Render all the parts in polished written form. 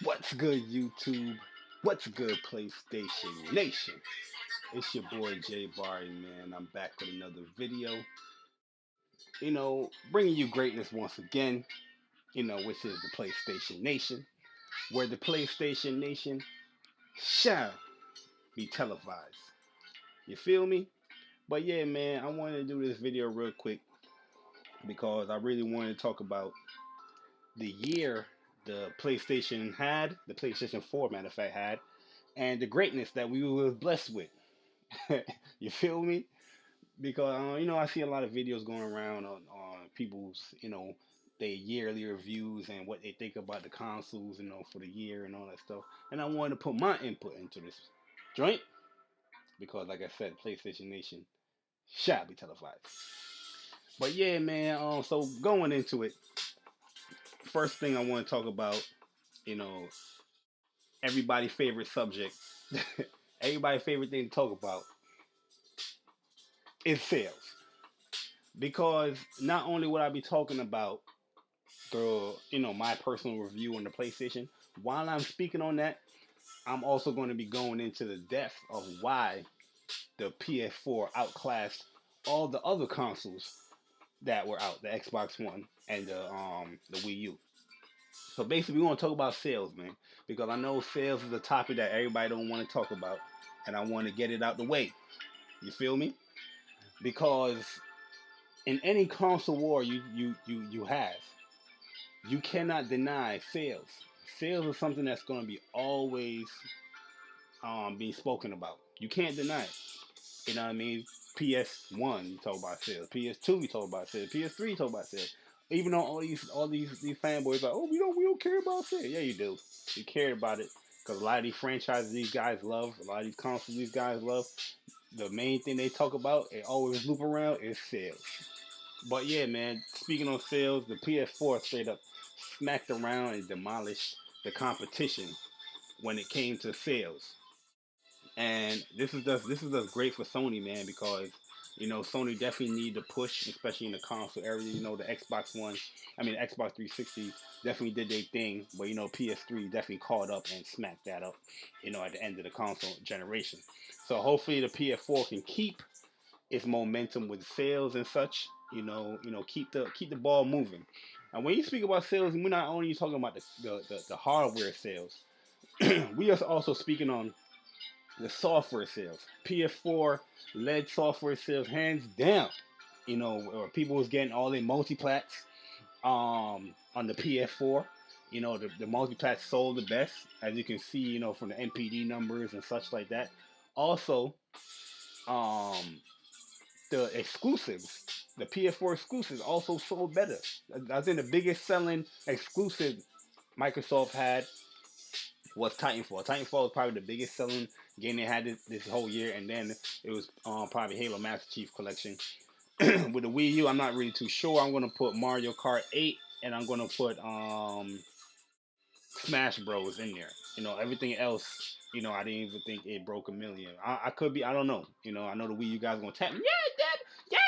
What's good, YouTube? What's good, PlayStation Nation? It's your boy Bari, man. I'm back with another video. Bringing you greatness once again. Which is the PlayStation Nation, where the PlayStation Nation shall be televised. You feel me? But yeah, man, I wanted to do this video real quick because I really wanted to talk about the year the PlayStation 4, matter of fact, had, and the greatness that we were blessed with. You feel me? Because I see a lot of videos going around on people's their yearly reviews and what they think about the consoles, for the year and all that stuff. And I wanted to put my input into this joint because, like I said, PlayStation Nation shall be televised. But yeah, man. So going into it, first thing I want to talk about, you know, everybody's favorite subject, everybody's favorite thing to talk about is sales. Because not only would I be talking about the my personal review on the PlayStation, while I'm speaking on that, I'm also going to be going into the depth of why the PS4 outclassed all the other consoles that were out, the Xbox One and the Wii U. So basically, we want to talk about sales, man, because I know sales is a topic that everybody don't want to talk about, and I want to get it out the way. You feel me? Because in any console war you have, you cannot deny sales. Sales is something that's going to be always being spoken about. You can't deny it. You know what I mean? PS1, you talk about sales. PS2, you talk about sales. PS3, you talk about sales. Even though all these fanboys are like, oh, we don't care about sales. Yeah, you do. You care about it because a lot of these franchises these guys love, a lot of these consoles these guys love. The main thing they talk about and always loop around is sales. But yeah, man, speaking on sales, the PS4 straight up smacked around and demolished the competition when it came to sales. And this is just great for Sony, man, because Sony definitely need to push, especially in the console area. The Xbox One, I mean the Xbox 360 definitely did their thing, but PS3 definitely caught up and smacked that up. At the end of the console generation. So hopefully the PS4 can keep its momentum with sales and such. Keep the ball moving. And when you speak about sales, we're not only talking about the hardware sales. We are also speaking on the software sales. PS4 led software sales hands down. Where people was getting all their multiplats on the PS4. The multiplats sold the best, as you can see, from the NPD numbers and such like that. Also, um, the exclusives, the PS4 exclusives also sold better. I think the biggest selling exclusive Microsoft had was Titanfall. Titanfall was probably the biggest selling game they had this whole year, and then it was probably Halo Master Chief Collection. With the Wii U, I'm not really too sure. I'm gonna put Mario Kart 8, and I'm gonna put Smash Bros in there. Everything else. I didn't even think it broke a million. I could be. I don't know. I know the Wii U guys are gonna tap me. Yeah, Dad. Yeah,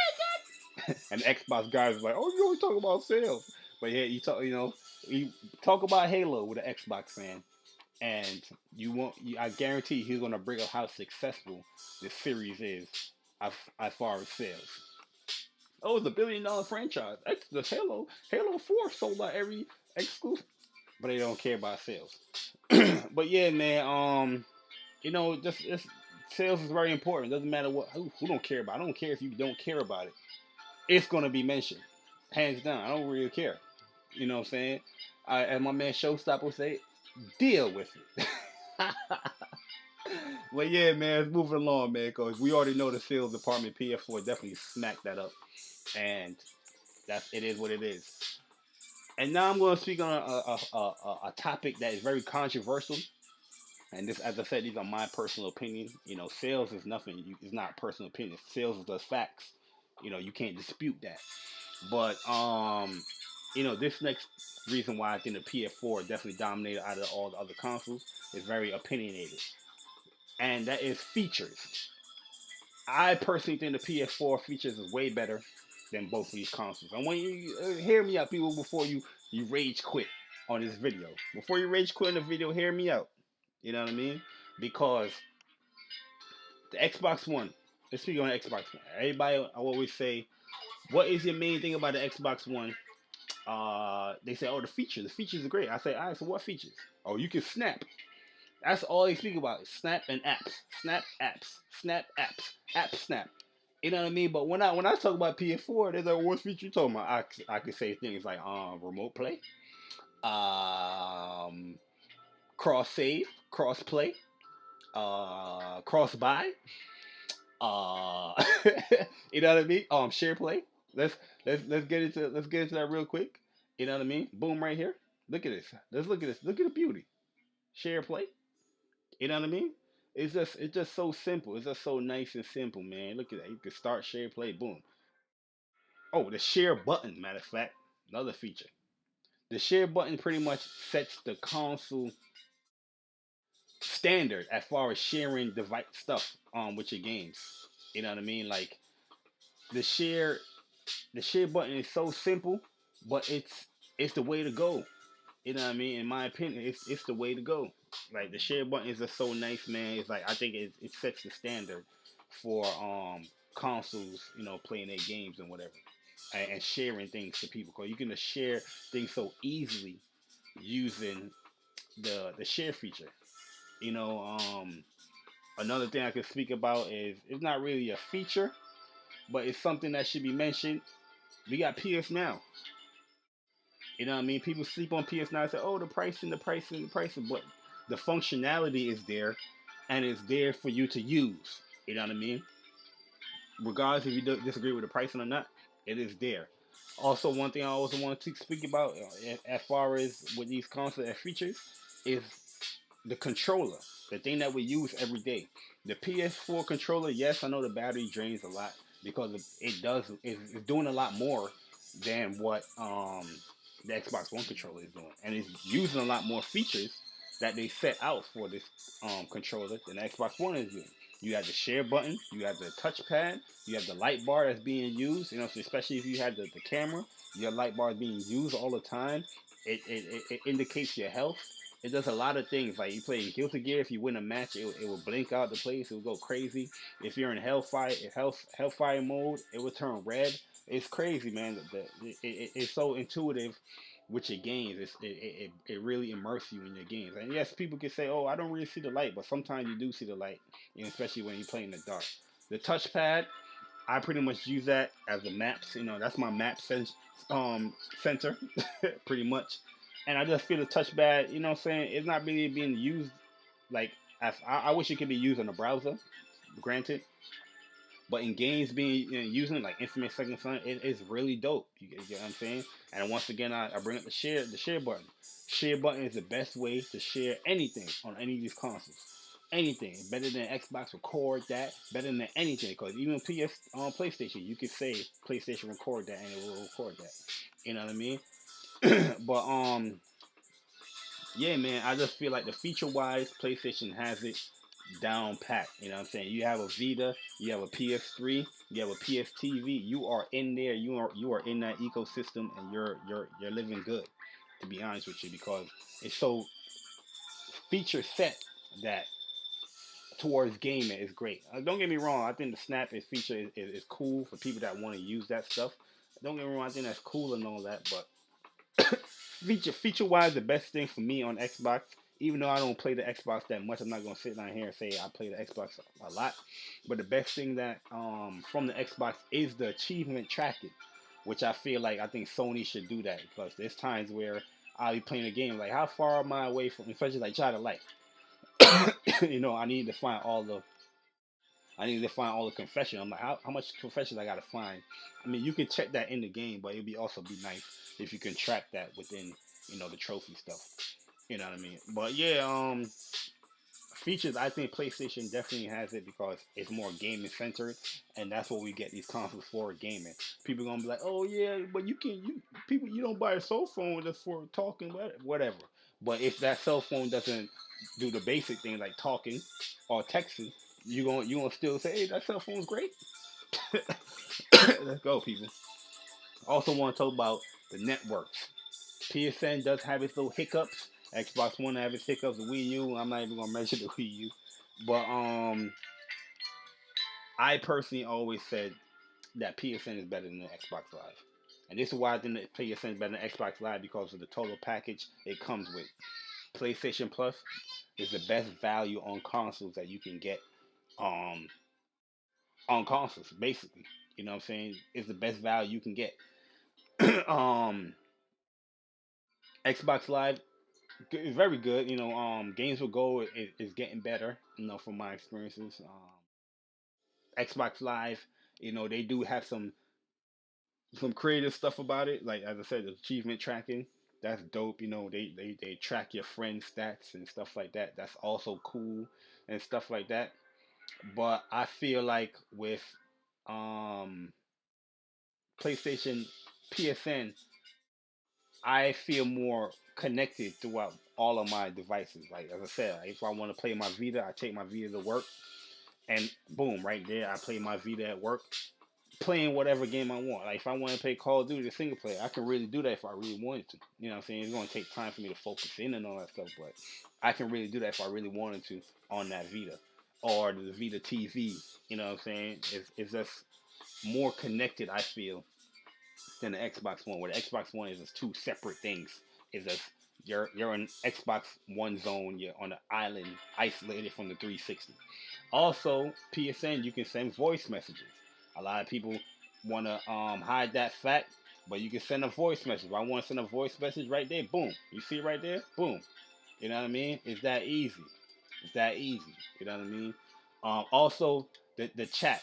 Dad. And the Xbox guys are like, oh, you always talk about sales. But yeah, you talk about Halo with an Xbox fan, and you won't. I guarantee he's gonna bring up how successful this series is as far as sales. Oh, it's $1 billion franchise. The Halo 4 sold out every exclusive, but they don't care about sales. But yeah, man. Just sales is very important. It doesn't matter who don't care about it. I don't care if you don't care about it. It's gonna be mentioned, hands down. I don't really care. You know what I'm saying? As my man Showstopper would say, deal with it. But yeah, man, it's moving along, man, because we already know the sales department PS4 definitely smacked that up, and it is what it is. And now I'm going to speak on a topic that is very controversial. And this, as I said, these are my personal opinion. Sales is nothing. It's not personal opinion. Sales is just facts. You can't dispute that. But this next reason why I think the PS4 definitely dominated out of all the other consoles is very opinionated, and that is features. I personally think the PS4 features is way better than both of these consoles. And when you hear me out, people, before you rage quit on this video. Before you rage quit in the video, hear me out. You know what I mean? Because the Xbox One, let's speak on the Xbox One. Everybody, I always say, what is your main thing about the Xbox One? They say, oh, the feature. The features are great. I say, all right, so what features? Oh, you can snap. That's all they speak about. Snap and apps. Snap apps. Snap apps. App snap. You know what I mean? But when I talk about PS4, there's like, what feature you talking about? I could say things like remote play, um, cross save, cross play, cross buy, uh, you know what I mean? Share play. Let's let's get into that real quick. You know what I mean? Boom, right here. Look at this. Let's look at this. Look at the beauty. Share play. You know what I mean? It's just so simple. It's just so nice and simple, man. Look at that. You can start share play. Boom. Oh, the share button. Matter of fact, another feature. The share button pretty much sets the console standard as far as sharing device stuff with your games. You know what I mean? Like the share the share button is so simple, but it's the way to go. You know what I mean? In my opinion, it's the way to go. Like the share button is just so nice, man. It's like I think it sets the standard for consoles, playing their games and whatever, and sharing things to people. Because you can just share things so easily using the share feature. You know, another thing I could speak about is it's not really a feature, but it's something that should be mentioned. We got PS now. You know what I mean? People sleep on PS9 and say, "Oh, the pricing, the pricing, the pricing," but the functionality is there, and it's there for you to use. You know what I mean? Regardless if you disagree with the pricing or not, it is there. Also, one thing I also want to speak about, as far as with these consoles and features, is the controller, the thing that we use every day. The PS4 controller, yes, I know the battery drains a lot because it's doing a lot more than what the Xbox One controller is doing, and it's using a lot more features that they set out for this controller than the Xbox One is doing. You have the share button, you have the touchpad, you have the light bar that's being used. So especially if you have the camera, your light bar is being used all the time. It indicates your health. It does a lot of things. Like you play in Guilty Gear, if you win a match, it will blink out the place. It will go crazy. If you're in Hellfire mode, it will turn red. It's crazy, man. It's so intuitive with your games. It really immerses you in your games. And yes, people can say, "Oh, I don't really see the light," but sometimes you do see the light, especially when you play in the dark. The touchpad, I pretty much use that as the maps. That's my center, pretty much. And I just feel the touchpad. You know what I'm saying? It's not really being used like I wish it could be used in a browser. Granted, but in games being using like Infamous Second Son, it is really dope. You get what I'm saying? And once again, I bring up the share button. Share button is the best way to share anything on any of these consoles. Anything better than Xbox record that, better than anything. Because even PS on PlayStation, you can say PlayStation record that and it will record that. You know what I mean? But yeah, man, I just feel like the feature wise, PlayStation has it down pat. You know what I'm saying? You have a Vita, you have a PS3, you have a PS TV. You are in there. You are in that ecosystem, and you're living good. To be honest with you, because it's so feature set that towards gaming is great. Don't get me wrong. I think the Snap is feature is cool for people that want to use that stuff. Don't get me wrong. I think that's cool and all that, but feature wise, the best thing for me on Xbox, even though I don't play the Xbox that much, I'm not gonna sit down here and say I play the Xbox a lot. But the best thing that from the Xbox is the achievement tracking, which I feel like I think Sony should do that because there's times where I'll be playing a game like how far am I away from, especially like Child of Light. I need to find all the confession. I'm like, how much confession I gotta find? I mean, you can check that in the game, but it'd be also be nice if you can track that within, the trophy stuff. You know what I mean? But yeah, features. I think PlayStation definitely has it because it's more gaming centered, and that's what we get these consoles for, gaming. People gonna be like, oh yeah, but you don't buy a cell phone just for talking, whatever. But if that cell phone doesn't do the basic thing like talking or texting, you gonna still say, hey, that cell phone's great. Let's go, people. Also want to talk about the networks. PSN does have its little hiccups. Xbox One have its hiccups. The Wii U, I'm not even gonna mention the Wii U, but I personally always said that PSN is better than the Xbox Live, and this is why I think that PSN is better than Xbox Live because of the total package it comes with. PlayStation Plus is the best value on consoles that you can get um on consoles, basically. You know what I'm saying? It's the best value you can get. um Xbox Live is very good. Games will go is getting better. From my experiences. Xbox Live, they do have some creative stuff about it. Like as I said, the achievement tracking. That's dope. They track your friends' stats and stuff like that. That's also cool and stuff like that. But I feel like with um PlayStation PSN, I feel more connected throughout all of my devices. Like as I said, like, if I want to play my Vita, I take my Vita to work, and boom, right there, I play my Vita at work, playing whatever game I want. Like if I want to play Call of Duty, the single player, I can really do that if I really wanted to. You know what I'm saying? It's gonna take time for me to focus in and all that stuff, but I can really do that if I really wanted to on that Vita or the Vita TV. You know what I'm saying? It's just more connected. I feel than the Xbox One, where the Xbox One is just two separate things. Is just you're in Xbox One zone. You're on an island, isolated from the 360. Also, PSN, you can send voice messages. A lot of people want to hide that fact, but you can send a voice message. If I want to send a voice message right there, boom. You see it right there? Boom. You know what I mean? It's that easy. It's that easy. You know what I mean? Also, the chat.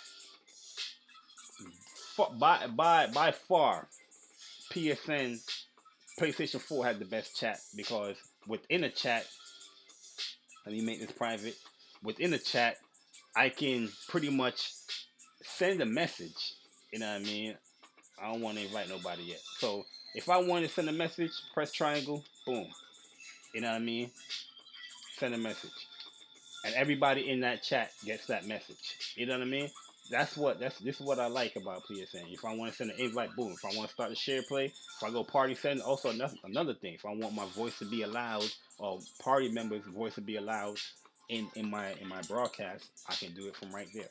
By far, PSN PlayStation 4 had the best chat because within a chat, let me make this private. Within a chat, I can pretty much send a message. You know what I mean? I don't want to invite nobody yet. So if I want to send a message, press triangle, boom. You know what I mean? Send a message. And everybody in that chat gets that message. You know what I mean? This is what I like about PSN. If I want to send an invite, boom. If I want to start a share play, if I go party send, also another thing. If I want my voice to be allowed or party members' voice to be allowed in my broadcast, I can do it from right there.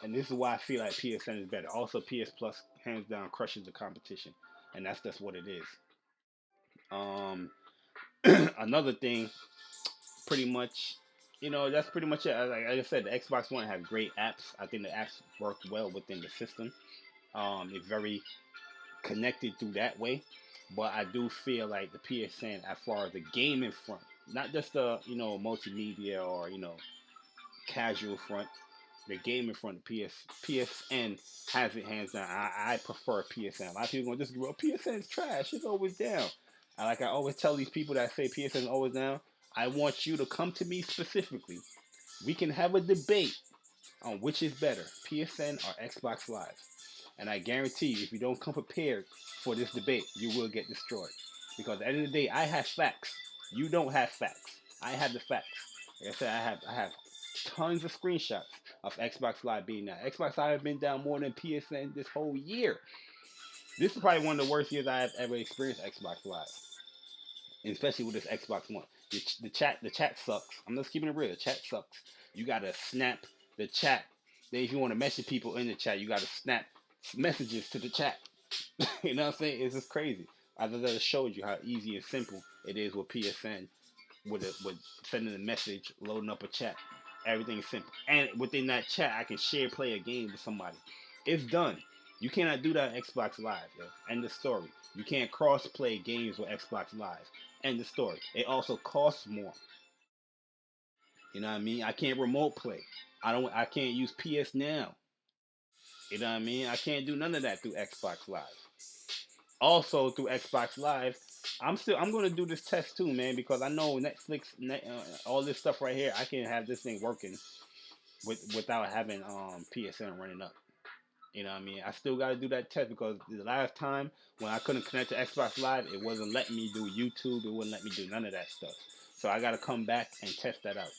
And this is why I feel like PSN is better. Also, PS Plus hands down crushes the competition, and that's just what it is. Um, Another thing, pretty much, that's pretty much it. Like I said, the Xbox One has great apps. I think the apps work well within the system. It's very connected through that way. But I do feel like the PSN, as far as the gaming front, not just the multimedia or casual front, the gaming front, PSN has it hands down. I prefer PSN. A lot of people gonna disagree. Well, PSN is trash. It's always down. And like I always tell these people that say PSN is always down, I want you to come to me specifically. We can have a debate on which is better, PSN or Xbox Live. And I guarantee you, if you don't come prepared for this debate, you will get destroyed. Because at the end of the day, I have facts. You don't have facts. I have the facts. Like I said, I have tons of screenshots of Xbox Live being down. Xbox Live has been down more than PSN this whole year. This is probably one of the worst years I have ever experienced Xbox Live, and especially with this Xbox One. The chat sucks. I'm just keeping it real. The chat sucks. You gotta snap the chat. Then if you want to message people in the chat, you gotta snap messages to the chat. You know what I'm saying? It's just crazy. I just showed you how easy and simple it is with PSN with sending a message, loading up a chat. Everything is simple. And within that chat, I can share play a game with somebody. It's done. You cannot do that on Xbox Live. Yo. End of story. You can't cross play games with Xbox Live. End of story. It also costs more. You know what I mean? I can't remote play. I can't use PS Now. You know what I mean? I can't do none of that through Xbox Live. Also through Xbox Live, I'm gonna do this test too, man, because I know Netflix, all this stuff right here, I can have this thing working without having PSN running up. You know what I mean? I still got to do that test because the last time when I couldn't connect to Xbox Live, it wasn't letting me do YouTube. It wouldn't let me do none of that stuff. So I got to come back and test that out.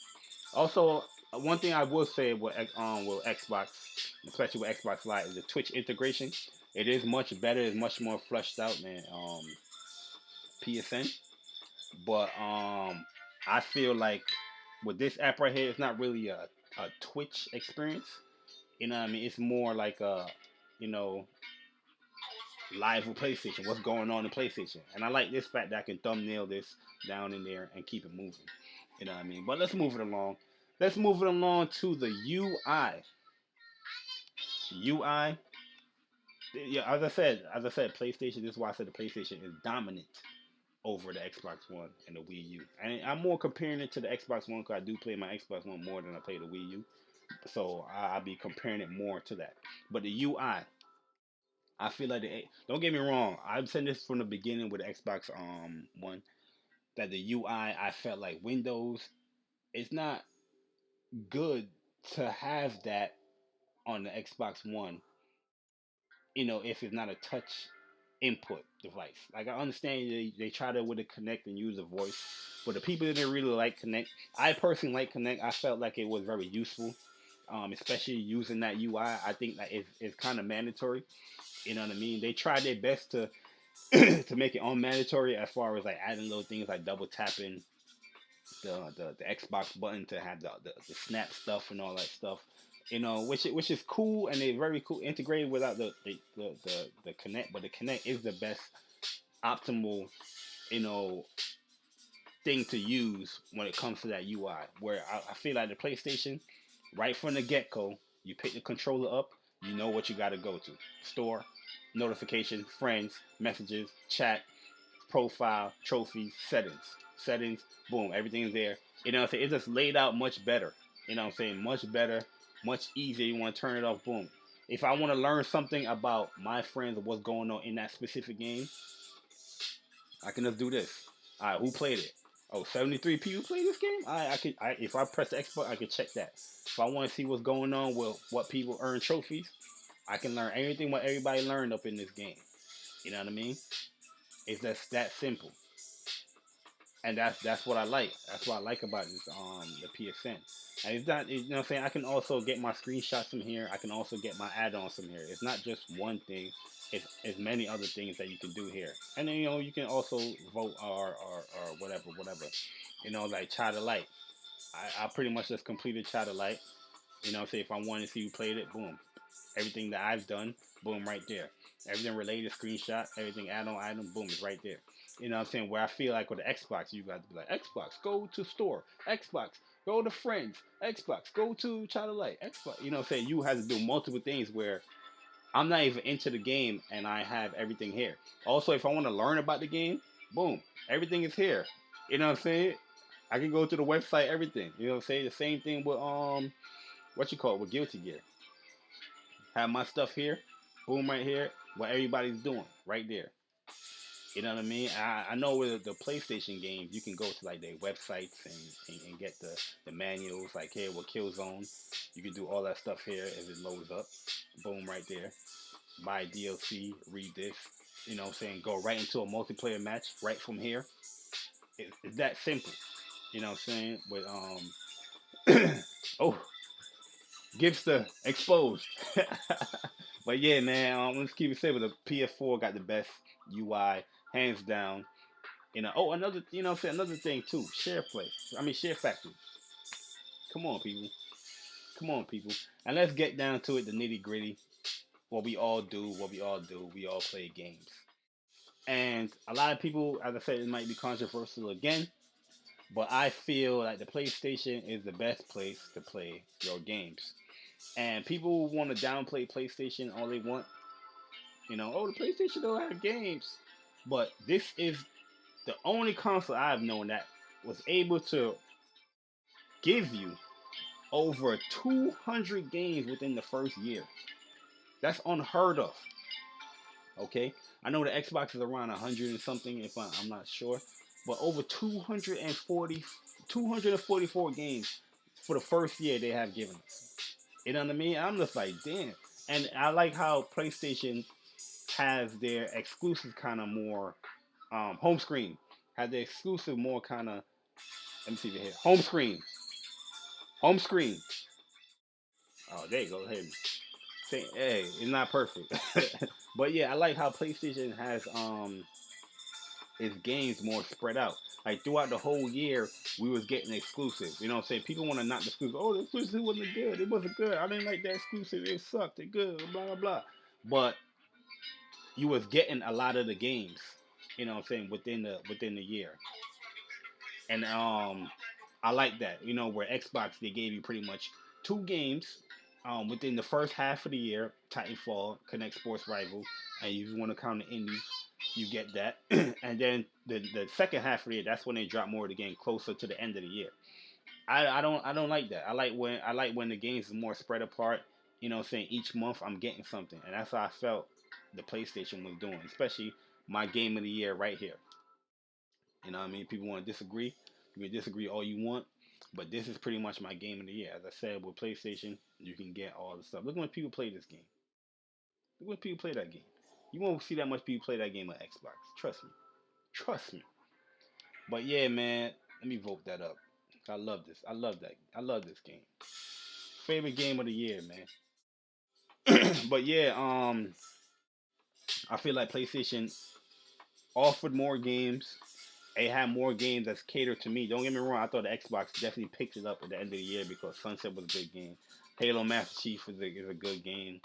Also, one thing I will say with Xbox, especially with Xbox Live, is the Twitch integration. It is much better. It's much more fleshed out, man. PSN. But I feel like with this app right here, it's not really a Twitch experience. You know what I mean? It's more like a, you know, live with PlayStation. What's going on in PlayStation? And I like this fact that I can thumbnail this down in there and keep it moving. You know what I mean? But let's move it along. Let's move it along to the UI. UI. Yeah, as I said, PlayStation. This is why I said the PlayStation is dominant over the Xbox One and the Wii U. And I'm more comparing it to the Xbox One because I do play my Xbox One more than I play the Wii U. So I'll be comparing it more to that. But the UI, I feel like don't get me wrong. I've said this from the beginning with the Xbox One that the UI I felt like Windows. It's not good to have that on the Xbox One. If it's not a touch input device. Like I understand they try to with the Connect and use the voice, but the people that really like Connect, I personally like Connect. I felt like it was very useful, especially using that UI. I think that it's kind of mandatory. You know what I mean? They tried their best to to make it unmandatory as far as like adding little things like double tapping the Xbox button to have the snap stuff and all that stuff. Which is cool and they're very cool integrated without the Connect, but the Connect is the best optimal you know thing to use when it comes to that UI. Where I feel like the PlayStation, right from the get go, you pick the controller up, you know what you got to go to: store, notifications, friends, messages, chat, profile, trophies, settings, boom, everything's there. You know what I'm saying? It's just laid out much better. You know what I'm saying? Much better, much easier. You want to turn it off, boom. If I want to learn something about my friends or what's going on in that specific game, I can just do this. All right, who played it? Oh, 73 people play this game? If I press the X button, I can check that. If I want to see what's going on with what people earn trophies, I can learn everything what everybody learned up in this game. You know what I mean? It's just that simple. And that's what I like. That's what I like about this the PSN. And it's not you know what I'm saying. I can also get my screenshots from here. I can also get my add-ons from here. It's not just one thing. It's many other things that you can do here. And then you can also vote or whatever. Like Child of Light. I pretty much just completed Child of Light. Say if I wanted to see who played it, boom. Everything that I've done, boom, right there. Everything related, screenshot, everything add-on item, boom, is right there. You know what I'm saying? Where I feel like with the Xbox, you got to be like, Xbox, go to store. Xbox, go to friends. Xbox, go to Child of Light. Xbox. You know what I'm saying? You have to do multiple things where I'm not even into the game and I have everything here. Also, if I want to learn about the game, boom, everything is here. You know what I'm saying? I can go to the website, everything. You know what I'm saying? The same thing with what you call it with Guilty Gear. Have my stuff here, boom, right here. What everybody's doing, right there. You know what I mean? I know with the PlayStation games, you can go to like their websites and get the manuals, like here with Killzone. You can do all that stuff here if it loads up. Boom, right there. Buy DLC, read this. You know what I'm saying? Go right into a multiplayer match right from here. It's that simple. You know what I'm saying? With oh, Gipster exposed. But yeah, man, let's keep it simple. The PS4 got the best UI, hands down. Another, another thing too. Share play. Share factory. Come on, people. Come on, people. And let's get down to it, the nitty gritty. What we all do, we all play games. And a lot of people, as I said, it might be controversial again, but I feel like the PlayStation is the best place to play your games. And people want to downplay PlayStation all they want. Oh, the PlayStation don't have games. But this is the only console I've known that was able to give you over 200 games within the first year. That's unheard of. Okay, I know the Xbox is around 100 and something, if I'm not sure, but over 244 games for the first year they have given us. You know what I mean? I'm just like, damn. And I like how PlayStation has their exclusive kind of more home screen. Have their exclusive more kind of, let me see if it here. Home screen. Home screen. Oh, there you go. Hey, it's not perfect. But yeah, I like how PlayStation has is games more spread out. Like throughout the whole year, we was getting exclusives. You know what I'm saying? People want to knock the exclusive. Oh, the exclusive wasn't good. It wasn't good. I didn't like that exclusive. It sucked. It good. Blah blah blah. But you was getting a lot of the games. You know what I'm saying, within the year. And I like that. You know, where Xbox they gave you pretty much two games within the first half of the year, Titanfall, Connect Sports Rival, and you want to count the indies, you get that. And then the second half of the year, that's when they drop more of the game closer to the end of the year. I don't like that. I like when the games is more spread apart. You know, what I'm saying each month I'm getting something, and that's how I felt the PlayStation was doing, especially my game of the year right here. You know what I mean? People want to disagree. You can disagree all you want, but this is pretty much my game of the year. As I said, with PlayStation, you can get all the stuff. Look when people play this game. Look when people play that game. You won't see that much people play that game on Xbox. Trust me. Trust me. But yeah, man, let me vote that up. I love this. I love that. I love this game. Favorite game of the year, man. But yeah, I feel like PlayStation offered more games. They had more games that's catered to me. Don't get me wrong. I thought the Xbox definitely picked it up at the end of the year because Sunset was a good game. Halo Master Chief is a good game.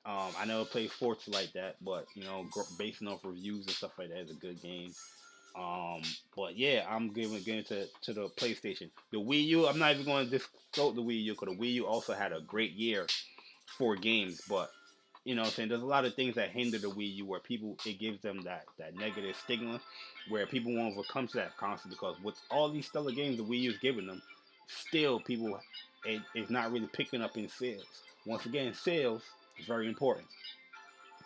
I never played Forza like that, but you know, basing off reviews and stuff like that, is a good game. Um, but yeah, I'm giving to the PlayStation. The Wii U, I'm not even going to discount the Wii U because the Wii U also had a great year for games, but you know what I'm saying, there's a lot of things that hinder the Wii U where people it gives them that negative stigma where people won't overcome to that console because with all these stellar games the Wii U is giving them, still people it's not really picking up in sales. Once again, sales is very important.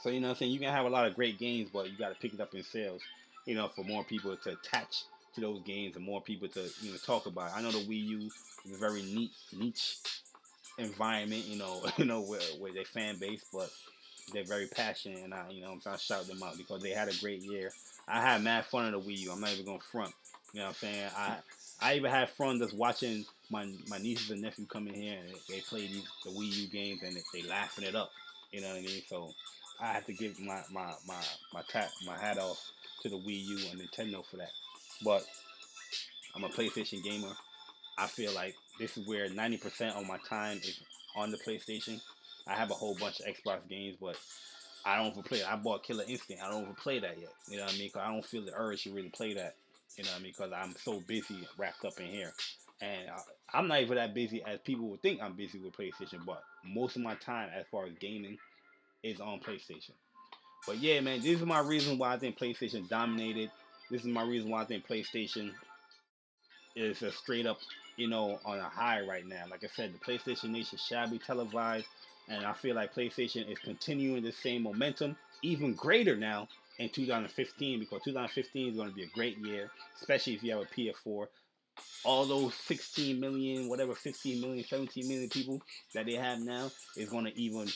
So you know what I'm saying, you can have a lot of great games, but you got to pick it up in sales. You know, for more people to attach to those games and more people to talk about it. I know the Wii U is a very neat niche environment, where their fan base, but they're very passionate, and I'm trying to shout them out because they had a great year. I had mad fun of the Wii U. I'm not even gonna front. You know what I'm saying? I even had fun just watching my nieces and nephew come in here and they play the Wii U games and they laughing it up. You know what I mean? So I had to give my hat off to the Wii U and Nintendo for that. But I'm a PlayStation gamer. I feel like this is where 90% of my time is on the PlayStation. I have a whole bunch of Xbox games, but I don't overplay it. I bought Killer Instinct. I don't overplay that yet. You know what I mean? Because I don't feel the urge to really play that. You know what I mean? Because I'm so busy wrapped up in here. And I'm not even that busy as people would think I'm busy with PlayStation, but most of my time as far as gaming is on PlayStation. But yeah, man, this is my reason why I think PlayStation dominated. This is my reason why I think PlayStation is a straight up, on a high right now. Like I said, the PlayStation Nation shall be televised, and I feel like PlayStation is continuing the same momentum, even greater now in 2015 because 2015 is going to be a great year, especially if you have a PS4. All those 16 million, whatever 15 million, 17 million people that they have now is going to even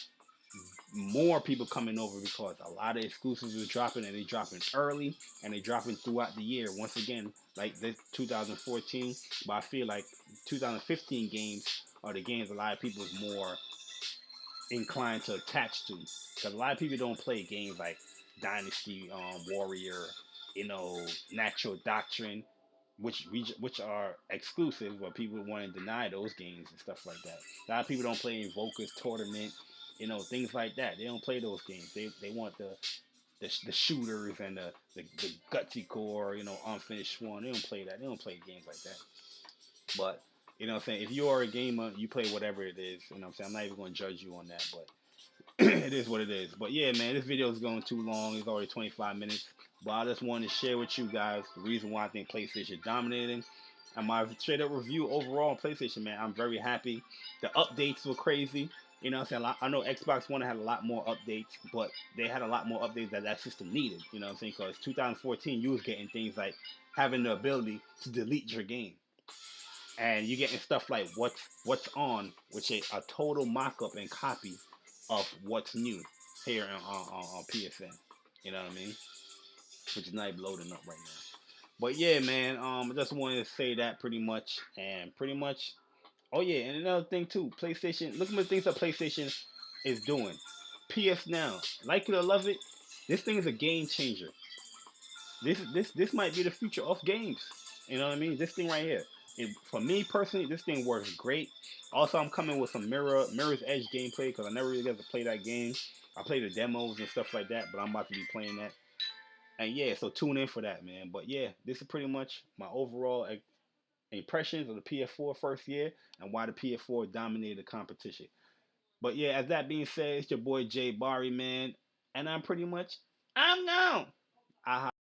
more people coming over because a lot of exclusives are dropping and they dropping early and they dropping throughout the year. Once again, like this 2014, but I feel like 2015 games are the games a lot of people is more inclined to attach to because a lot of people don't play games like Dynasty, Warrior, Natural Doctrine, which are exclusive, but people want to deny those games and stuff like that. A lot of people don't play Invoker's Tournament, things like that. They don't play those games. They want the shooters and the gutsy core, unfinished one. They don't play that. They don't play games like that. But you know what I'm saying? If you are a gamer, you play whatever it is. You know what I'm saying? I'm not even going to judge you on that, but it is what it is. But yeah, man, this video is going too long. It's already 25 minutes. But I just wanted to share with you guys the reason why I think PlayStation dominating. And my straight up review overall on PlayStation, man, I'm very happy. The updates were crazy. You know what I'm saying? I know Xbox One had a lot more updates, but they had a lot more updates that system needed. You know what I'm saying? Because 2014, you was getting things like having the ability to delete your game. And you're getting stuff like what's on, which is a total mock-up and copy of what's new here on PSN. You know what I mean? Which is not even loading up right now. But yeah, man, I just wanted to say that pretty much, and pretty much. Oh yeah, and another thing too, PlayStation. Look at the things that PlayStation is doing. PS Now, like it or love it, this thing is a game changer. This might be the future of games. You know what I mean? This thing right here. And for me personally, this thing works great. Also, I'm coming with some Mirror's Edge gameplay because I never really got to play that game. I play the demos and stuff like that, but I'm about to be playing that. And yeah, so tune in for that, man. But yeah, this is pretty much my overall impressions of the PS4 first year and why the PS4 dominated the competition. But yeah, as that being said, it's your boy Jay Bari, man, and I'm pretty much I'm gone. I